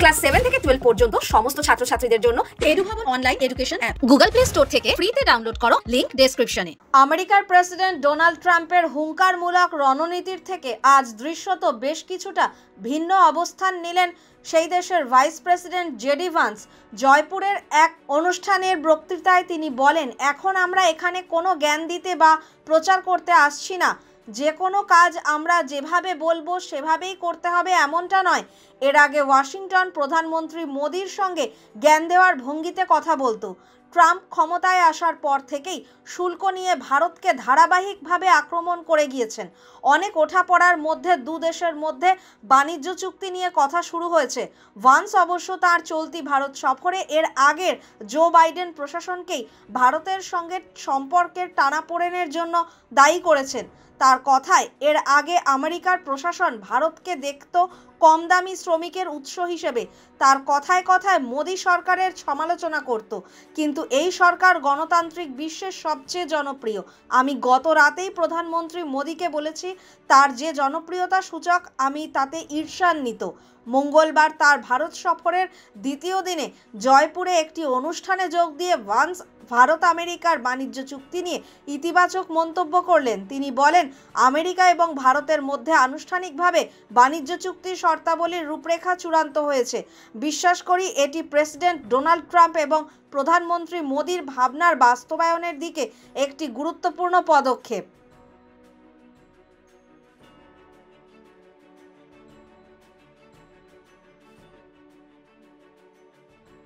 Class 7 থেকে 12 পর্যন্ত সমস্ত ছাত্রছাত্রীদের জন্য Edubhavan online education app Google Play Store থেকে ফ্রিতে ডাউনলোড করো, লিংক ডেসক্রিপশনে। আমেরিকার প্রেসিডেন্ট ডোনাল্ড ট্রাম্পের হুঙ্কারমূলক রণনীতির থেকে আজ দৃশ্যত বেশ কিছুটা ভিন্ন অবস্থান নিলেন সেই দেশের ভাইস প্রেসিডেন্ট জেডি ভান্স। জয়পুরের এক অনুষ্ঠানের বক্তৃতায় তিনি বলেন, এখন আমরা এখানে কোনো জ্ঞান দিতে বা প্রচার করতে আসছি না। যে কোনো কাজ আমরা যেভাবে বলবো সেভাবেই করতে হবে এমনটা নয়। এর আগে ওয়াশিংটন প্রধানমন্ত্রী মোদির সঙ্গে জ্ঞান দেওয়ার ভঙ্গিতে কথা বলতো। ট্রাম্প ক্ষমতায় আসার পর থেকেই শুল্ক নিয়ে ভারতকে ধারাবাহিকভাবে আক্রমণ করে গিয়েছেন। অনেক ওঠাপড়ার মধ্যে দু দেশের মধ্যে বাণিজ্য চুক্তি নিয়ে কথা শুরু হয়েছে। ভান্স অবশ্য তার চলতি ভারত সফরে এর আগের জো বাইডেন প্রশাসনকেই ভারতের সঙ্গে সম্পর্কের টানাপোড়েনের জন্য দায়ী করেছেন। তার কথায় এর আগে আমেরিকার প্রশাসন ভারতকে দেখত কম দামি শ্রমিকের উৎস হিসেবে। তার কথায় কথায় মোদি সরকারের সমালোচনা করত, কিন্তু এই সরকার গণতান্ত্রিক বিশ্বের সবচেয়ে জনপ্রিয়। আমি গত রাতেই প্রধানমন্ত্রী মোদিকে বলেছি, তার যে জনপ্রিয়তা সূচক আমি তাতে ঈর্ষান্বিত। মঙ্গলবার তার ভারত সফরের দ্বিতীয় দিনে জয়পুরে একটি অনুষ্ঠানে যোগ দিয়ে ভান্স ভারত আমেরিকার বাণিজ্য চুক্তি নিয়ে ইতিবাচক মন্তব্য করলেন। তিনি বলেন, আমেরিকা এবং ভারতের মধ্যে আনুষ্ঠানিকভাবে বাণিজ্য চুক্তির শর্তাবলীর রূপরেখা চূড়ান্ত হয়েছে। বিশ্বাস করি এটি প্রেসিডেন্ট ডোনাল্ড ট্রাম্প এবং প্রধানমন্ত্রী মোদির ভাবনার বাস্তবায়নের দিকে একটি গুরুত্বপূর্ণ পদক্ষেপ।